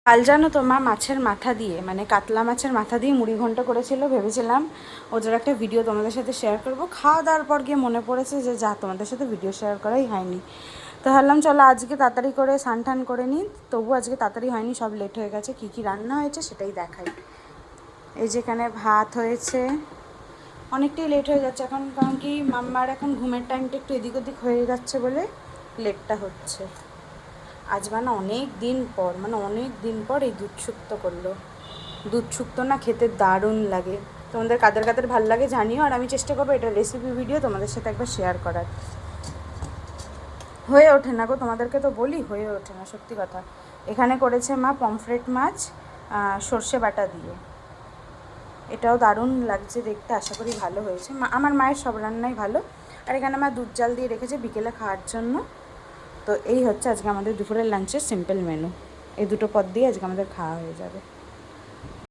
কাল জানো তো মা মাছের মাথা দিয়ে মানে কাতলা মাছের মাথা দিয়ে মুড়ি ঘন্ট করেছিল। ভেবেছিলাম ওদের একটা ভিডিও তোমাদের সাথে শেয়ার করব, খাওয়া দাওয়ার পর গিয়ে মনে পড়েছে যে যা তোমাদের সাথে ভিডিও শেয়ার করাই হয়নি। তো ভাবলাম চলো আজকে তাড়াতাড়ি করে স্নান টান করে নিই। তবু আজকে তাড়াতাড়ি হয়নি, সব লেট হয়ে গেছে। কী কী রান্না হয়েছে সেটাই দেখাই। এই যেখানে ভাত হয়েছে, অনেকটাই লেট হয়ে যাচ্ছে এখন, কারণ কি মাম্মার এখন ঘুমের টাইমটা একটু এদিক ওদিক হয়ে যাচ্ছে বলে লেটটা হচ্ছে। আজ মানে অনেক দিন পর এই দুধ শুক্তো করলো। দুধ শুক্তো না খেতে দারুণ লাগে। তোমাদের কাদের কাদের ভালো লাগে জানিও, আর আমি চেষ্টা করবো এটা রেসিপি ভিডিও তোমাদের সাথে একবার শেয়ার করার। হয়ে ওঠে না গো, তোমাদেরকে তো বলি হয়ে ওঠে না, সত্যি কথা। এখানে করেছে মা পমফ্রেট মাছ সর্ষে বাটা দিয়ে, এটাও দারুণ লাগছে দেখতে, আশা করি ভালো হয়েছে। আমার মায়ের সব রান্নাই ভালো। আর এখানে মা দুধ জাল দিয়ে রেখেছে বিকেলে খাওয়ার জন্য। তো এই হচ্ছে আজকে আমাদের দুপুরের লাঞ্চের সিম্পল মেনু। এই দুটো পদ দিয়ে আজকে আমাদের খাওয়া হয়ে যাবে।